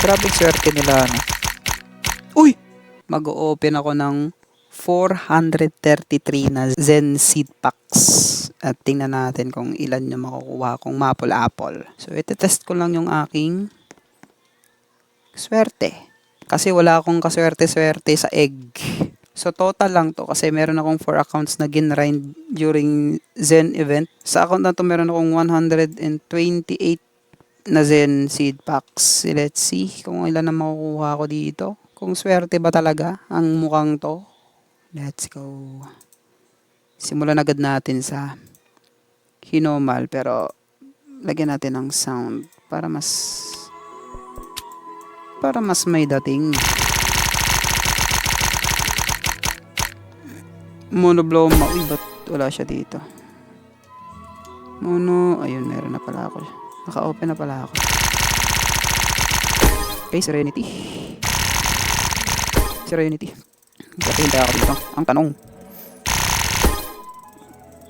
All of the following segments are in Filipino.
Grabe swerte nila, no? Uy! Mag-o-open ako ng 433 na Zen Seed Packs. At tingnan natin kung ilan yung makukuha kong Maple Apple. So, iti-test ko lang yung aking swerte. Kasi wala akong kaswerte-swerte sa egg. So, total lang to kasi meron akong 4 accounts na ginrind during Zen event. Sa account na to meron akong 128 na Zen Seed Packs. Let's see kung ilan na makukuha ko dito. Kung swerte ba talaga ang mukhang to. Let's go. Simulan agad natin sa Hinomal pero lagyan natin ng sound para mas may dating. Monobloma. Uy, ba't wala siya dito? Ayun, meron na pala ako. Naka-open na pala ako. Okay, Serenity. Kapihintay ako dito. Ang tanong.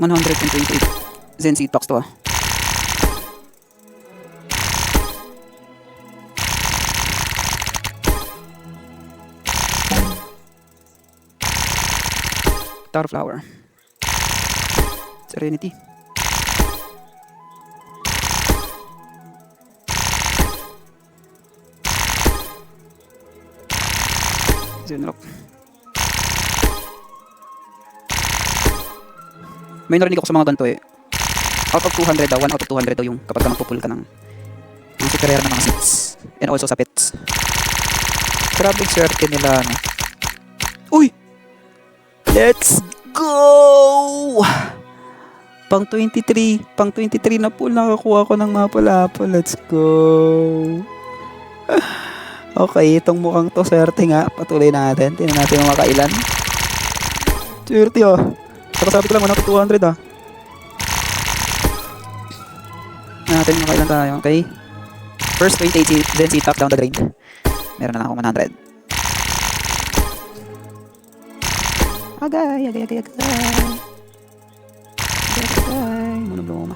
128 Zen Seed Packs to ah. Star Flower. Serenity. Zenrock. May narinig ako sa mga ganito eh. Out of 200 daw, 1 out of 200 daw yung kapag ka magpupul ka ng super rare na mga seeds. And also sa pets. Grabe swerte nila, no? Uy! Let's go! Pang 23 na pool nakakuha ko ng Maple Apple. Let's go! Okay, itong mukhang to, swerte nga. Patuloy natin. Tingnan natin yung makailan. Swerte oh. Sabi ko lang, 1 out of 200 ah. Natin yung makailan tayo. Okay. First 28 then seed pack down the drain. Meron na lang akong 100. Agay. Monobloma.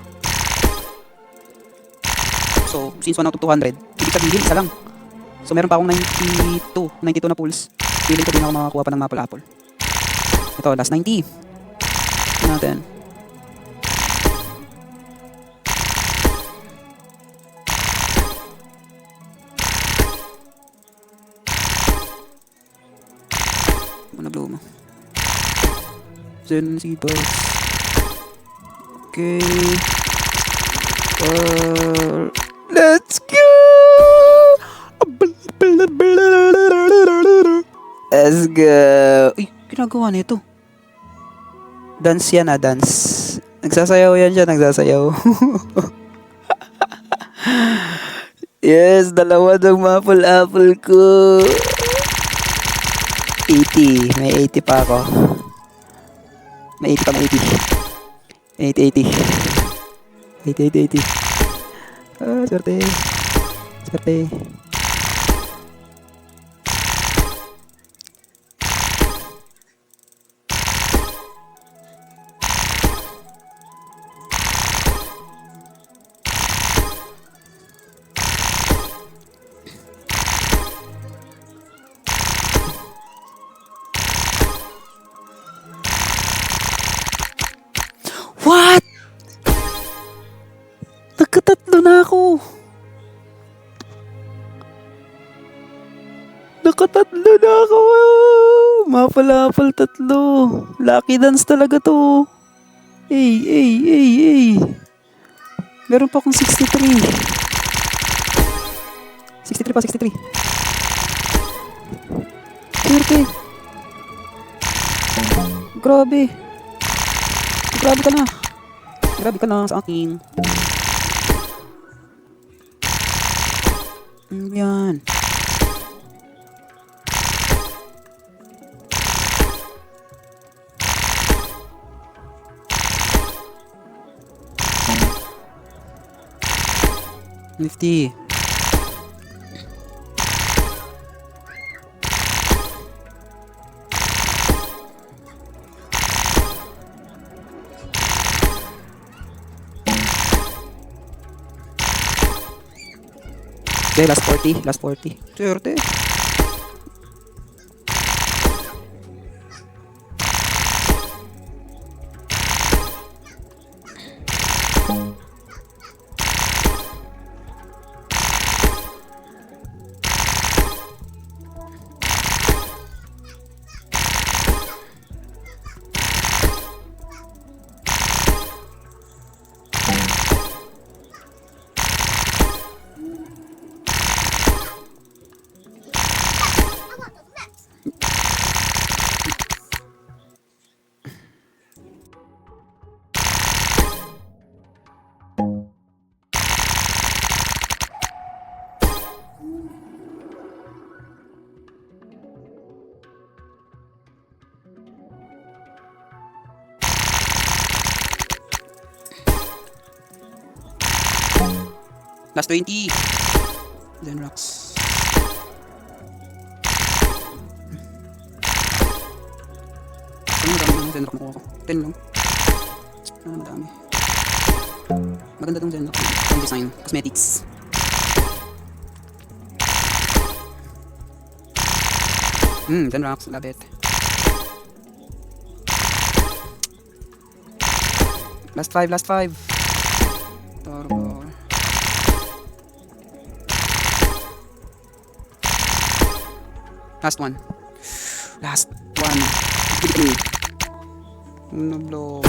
So, since 1 out of 200, ibig sabihin, isa lang. So, meron pa akong 92 na pools. Feeling ko din ako makakuha pa ng Maple Apple. Ito, last 90. Natin. Monobloma. Zen Seed Packs. Okay. Let's go! Let's go! Uy, ginagawa nito. Dance yan ah, dance. Nagsasayaw yan siya, nagsasayaw. Yes, dalawa ng Maple Apple ko. 80. May 80 pa ako. May 80 pa, may 80. 80. Ah, swerte. What? Nagkatatlo na ako. Maple Apple 3. Lucky dance talaga to. Ay. Meron pa akong 63. 63. Swerte. Grabe ka na sa akin. Yan. Nifty. Okay, last 40. Last 40. Swerte. Last 20. Zenrox. Ano madami ng Zenrox makuha ko? 10 lang. Ano madami. Maganda tong Zenrox. Ang design. Cosmetics. Zenrox. Love it. Last 5. Last 5. Turbo. Last one. Last one. Blow.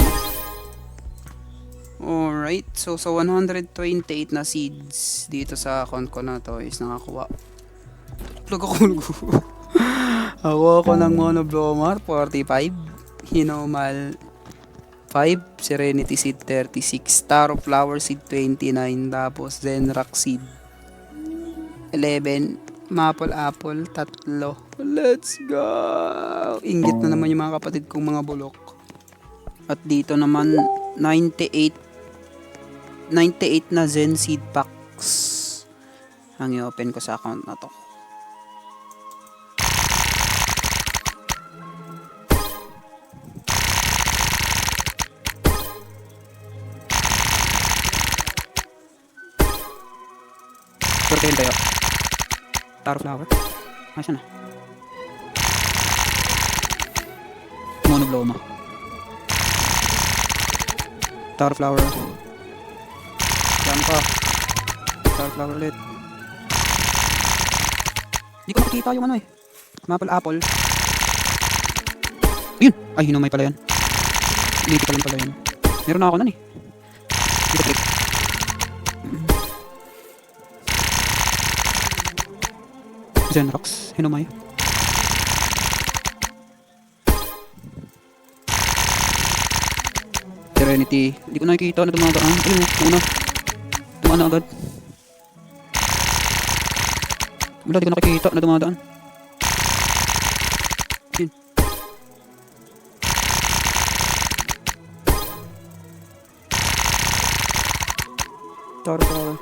Alright. So, sa 128 na seeds dito sa account ko na to is nakakuha. Plug ako. Ako ng Monoblomar 45. Hinomal 5. Serenity Seed 36. Taro Flower Seed 29. Tapos Zenrox Seed 11. Maple Apple 3. Let's go! Inggit na naman yung mga kapatid kong mga bulok. At dito naman 98 na Zen Seed Packs ang i-open ko sa account na to. Surtain tayo. Taro Flower. Nasaan na? Monobloma. Taro Flower. Saan pa? Taro Flower ulit. Hindi ko makikita yung ano eh. Maple Apple. Ayun! Ay, hinumay pala yan. Hindi ko lang pala yan. Meron na ako nun eh. Dito click. Zenrox, hinumay. Serenity, hindi ko nakikita na dumadaan. Ayun, una. Tumaan na agad. Wala, hindi ko nakikita na dumadaan. Ayun. Taro.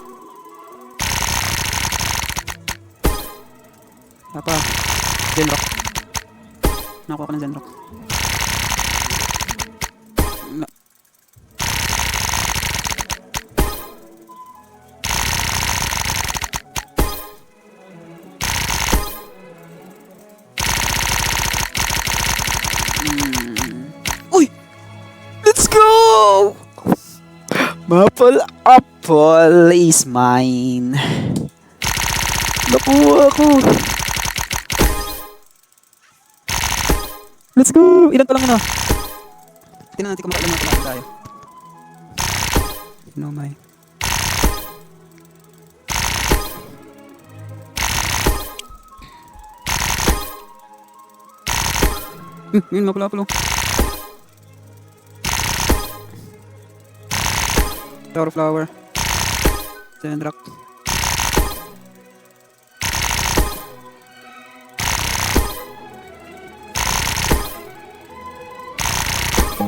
Apa? Zenrox. Nakuha ka ng Zenrox. Uy! Let's go! Maple Apple is mine. Nakuha ko. Let's go! Ilan pa lang na? Tingnan natin kung makailan natin tayo. No my. Yun, mapula-pulo. Taro Flower. Zenrox.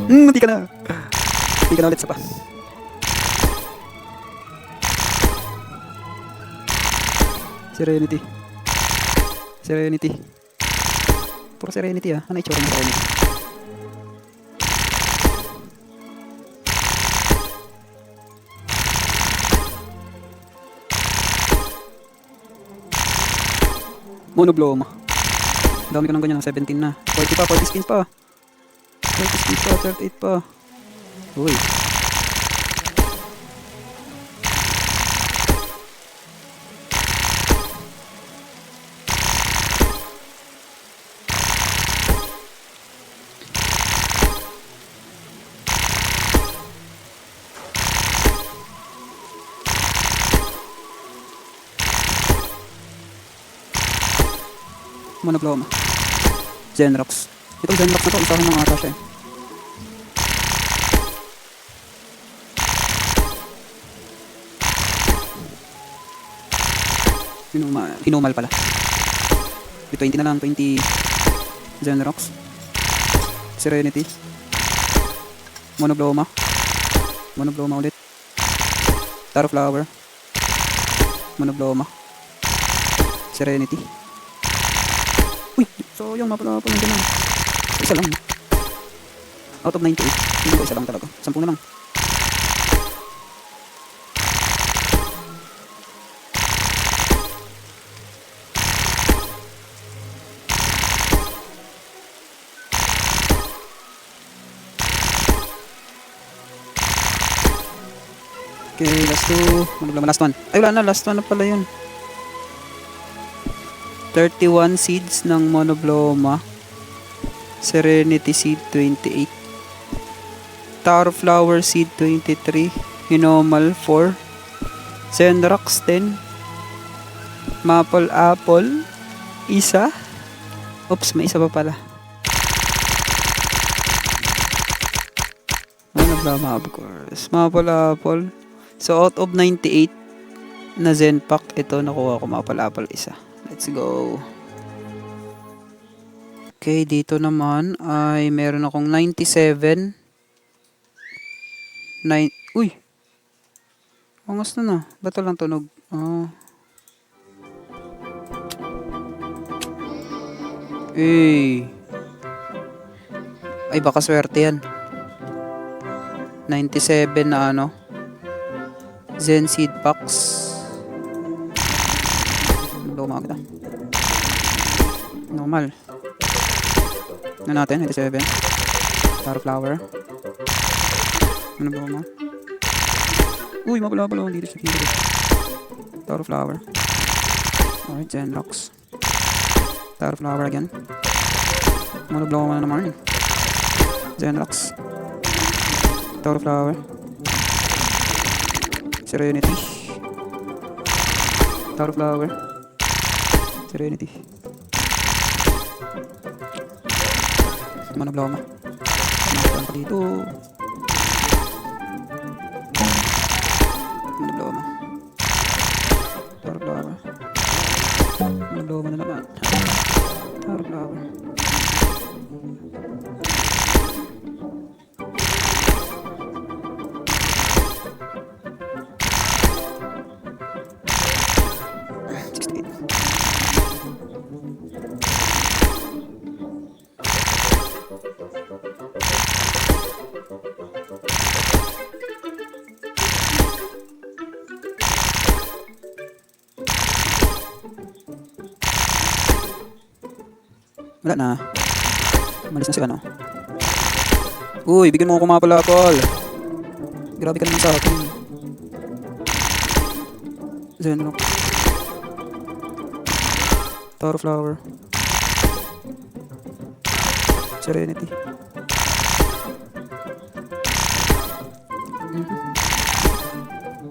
Mati ka na. Mati ka na ulit sa pa. Serenity. Puro Serenity ah. Ano itsura ng Serenity? Monobloma. Dami ko ng ganyan, 17 na. 40 pa, 40 skins pa. 30 skins pa, 38 pa. Uy. Monobloma. Zenrox. Itong Zenrox na to, isahan ng ata siya eh. Hinumal pala. 20 na lang, 20 Zenrox. Serenity. Monobloma. Monobloma ulit. Taro Flower. Monobloma. Serenity. Uy! So yung mapala po nandiyan lang. Isa lang. Out of 98. Hindi ko isa lang talaga. 10 na lang. Okay, last 2. Monobloma, last 1. Ay, wala na. Last 1 na pala yun. 31 seeds ng Monobloma. Serenity seed 28. Taro Flower seed 23. Hinomal 4. Zenrox 10. Maple Apple isa. Oops, may isa pa pala. Monobloma of course. Maple Apple. So out of 98 na Zen pack, ito nakuha ko Maple Apple isa. Let's go. Okay, dito naman ay meron akong 97. Uy! Angas na na. Ba't walang tunog? Ah. Ay, baka swerte yan. 97 na ano. Zen Seed Packs. Luma kita. Normal. Ano natin? 87. Taro Flower. Ano ba mo? Uy, mapala pala. Dito siya. Taro Flower. Alright, Zenrox. Taro Flower again. Monobloma na naman. Zenrox. Taro Flower. Serenity. Taro Flower. Serenity. Monobloma. Monobloma dito. Monobloma. Taro Flower. Monobloma na naman. Taro Flower. Wala na. Malis na si ano. Uy, bigyan mo ako Maple Apple. Grabe ka naman sa akin. Zenrox. Taro Flower. Serenity.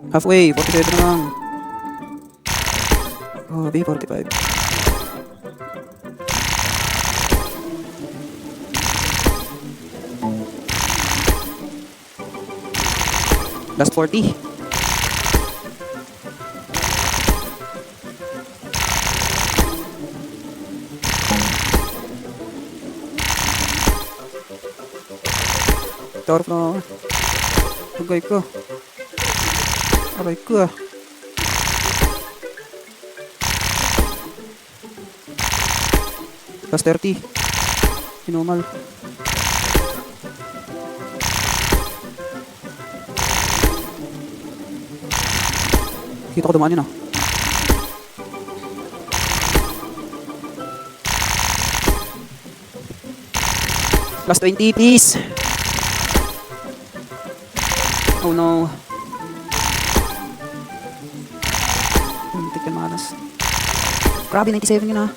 Halfway, 47 na lang. Oh, B45. Last 40. Taro Flower. Agay ko. Aray ko ah. Last 30. Hinumal. Kita ko dumaan yun ah. Plus 20, please. Oh no. Muntik yan malas. Grabe, 97 yun ha.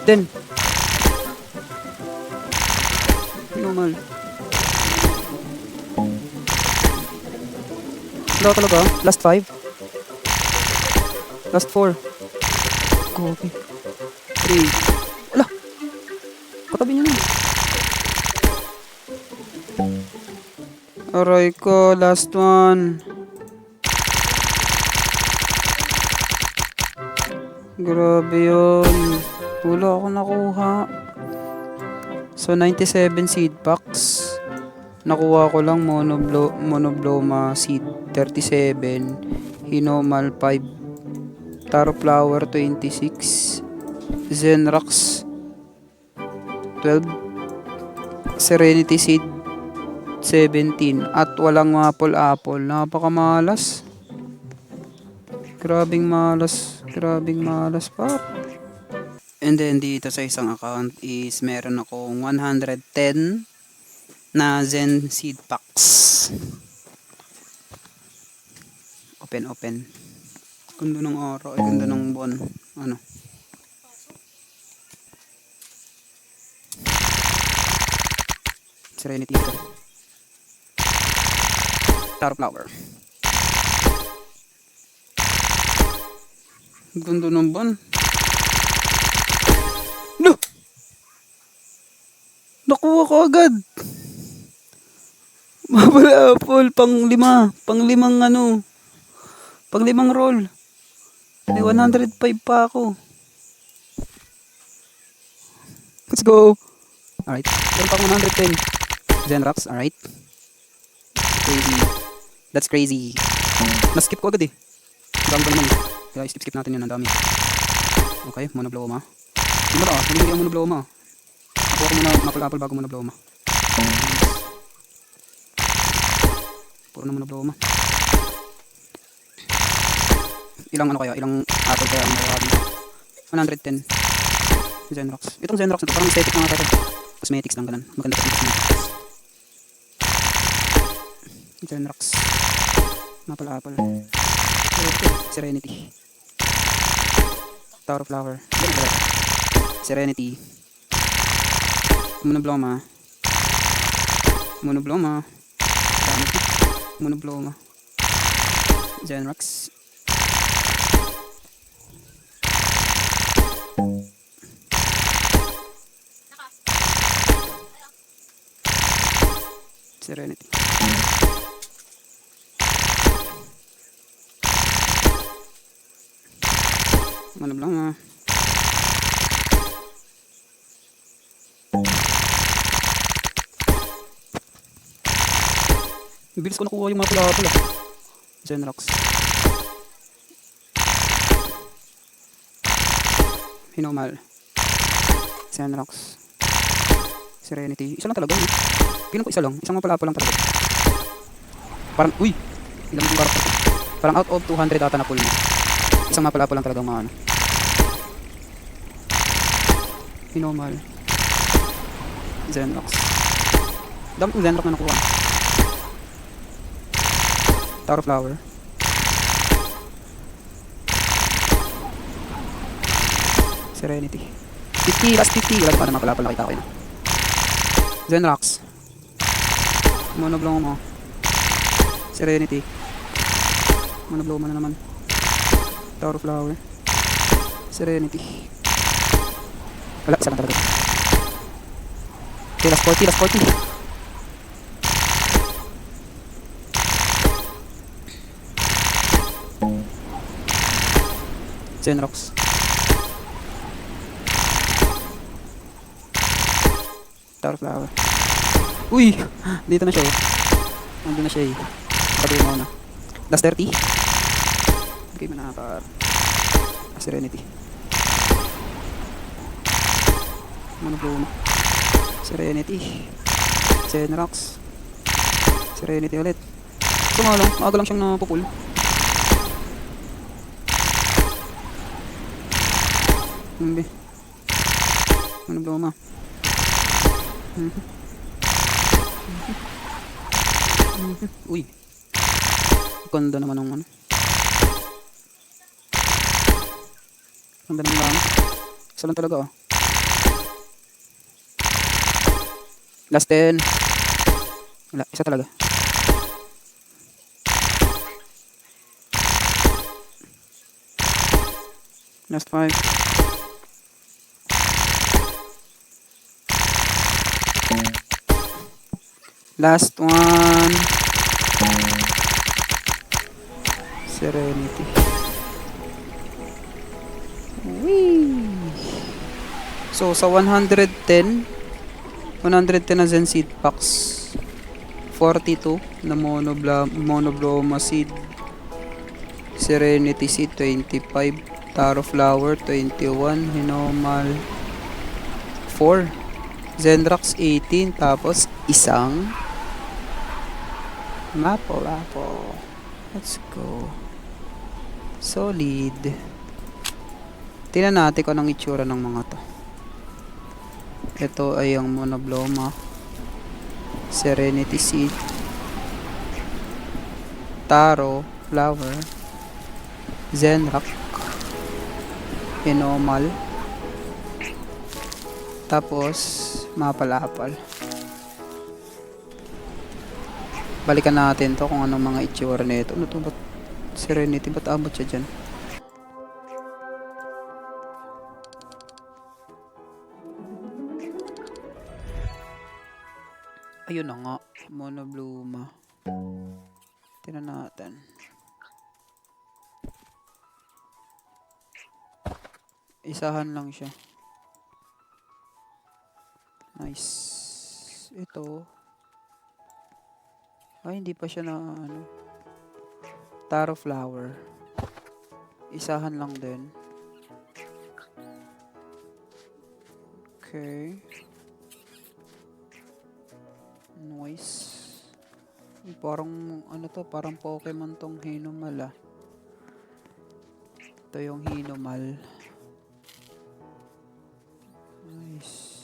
Then. Normal. Wala talaga. Last 5. Last 4. Copy. 3. Wala. Katabi niya na. Aray ko. Last one. Grabe yun. Wala ako nakuha. So, 97 seed packs. Nakuha ko lang monobloma seed 37. Hinomal 5. Taro flower 26. Zenrax 12. Serenity seed 17. At walang apple. Napakamalas. Grabing malas pa. And then dito sa isang account is meron akong 110 na Zen seed packs. Open. Ganda ng araw, ganda ng buwan. Ano? Serenity ito. Star flower. Ganda ng buwan. No! Nakuha ko agad. Mabala apple, pang-limang roll. May 105 pa ako. Let's go. Alright, meron pa akong 110. Zenrax, alright. Crazy. That's crazy. Na-skip ko agad eh. Dami pa naman. Kaya skip natin yun, ang dami. Okay, monobloma. Hindi ba hindi ang monobloma. Nakuha ko muna maple-apple bago monobloma. Puro na monobloma. Ilang apple kaya ang marami? 110. Zenrox. Itong Zenrox na ito, parang aesthetic mga ito. Cosmetics lang ganun. Maganda pa yung cosmetics. Zenrox. Maple-apple. Serenity. Tower flower. Serenity. Monobloma. Zenrox. Serenity. Monobloma. Bilis ko nakuha yung mga pula-pula. Zenrox. Hinomal. Zenrox. Serenity. Isa lang talaga. Pilang ko isa lang. Isang mapula-pula lang talaga. Parang, uy! Ilang yung karakter. Parang out of 200 ata na pull mo. Isang mapula-pula lang talaga mga ano. Hinomal. Zenrox. Dami kong Zenrox na nakuha. Tower flower. Serenity. 50, last 50. Wala pa na mapala-pala nakita ko yun. Zenrox. Monobloma. Serenity. Monobloma na naman. Tower flower. Serenity. Wala, isa lang talaga. Okay, last 40. Zenrox. Tower flower. Uy! Dito na siya eh. Nandun na siya eh. Patuloy mo na. Last 30. Okay, manakar. Serenity. Monobloma. Serenity. Zenrox. Serenity ulit. So nga lang, maaga lang siyang napupul. Hindi. Ano ba ma? Uy. Ganda naman ng ano. Ganda naman lang. Isa lang talaga oh. Last 10. Wala, isa talaga. Last 5. Last one. Serenity. Whee! So, sa 110 na Zen Seed Packs, 42 na Monobloma Seed, Serenity Seed 25, Taro Flower 21, Hinomal 4, Zendrax 18, tapos isang Maple. Let's go. Solid. Tingnan natin kung anong itsura ng mga to. Ito ay ang Monobloma, Serenity Seed, Taro Flower, Zenrock, Hinomal, tapos Mapalapal. Balikan natin to kung anong mga itsura nito. Ano to? Ba't Serenity? Ba't abot siya dyan? Ayun na nga, Monobloma. Tingnan natin. Isahan lang siya. Nice. Ito. Ay, hindi pa siya na ano. Taro Flower. Isahan lang din. Okay. Nice. Parang ano to, parang Pokemon tong Hinomal ah. Ito yung Hinomal. Nice.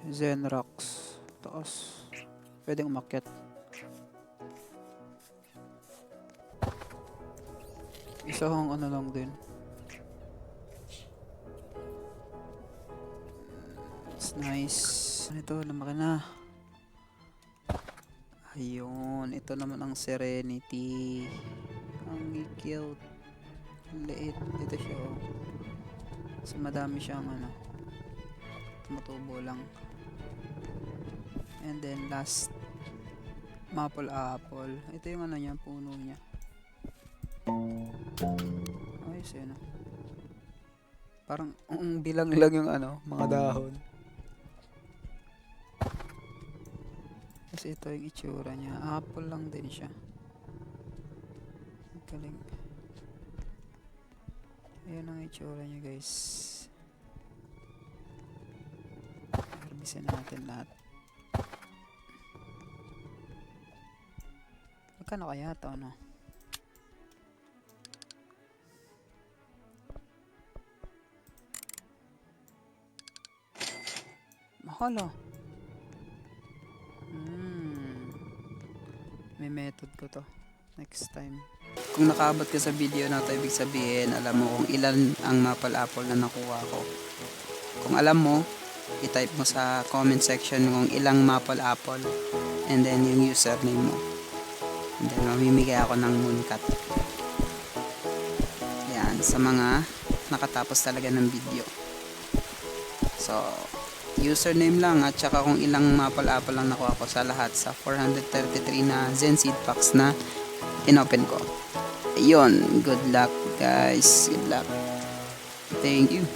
Zenrox. Taas. Pwedeng umakyat. Isa hong ano lang din. It's nice. Ito, lumaki na. Ayun. Ito naman ang Serenity. Ang cute. Ang liit. Ito siya oh. So madami siyang ano. Tumutubo lang. And then last, Maple Apple. Ito yung ano niya, puno niya. Ayos yun. Parang bilang lang yung ano, mga dahon. Kasi ito yung itsura niya. Apple lang din siya. Galing. Ayan ang itsura niya guys. Harbisin natin lahat. Magkano kaya ito ano? Mahal oh. May method ko to. Next time. Kung nakaabot ka sa video na to, ibig sabihin, alam mo kung ilan ang Maple Apple na nakuha ko. Kung alam mo, i-type mo sa comment section kung ilang Maple Apple. And then yung username mo. And then mamimigay ako ng mooncat. Yan, sa mga nakatapos talaga ng video. So, username lang at saka kung ilang Mapal-Apal lang nakuha ko sa lahat sa 433 na Zen Seed Packs na inopen ko. Ayun, good luck guys. Good luck. Thank you.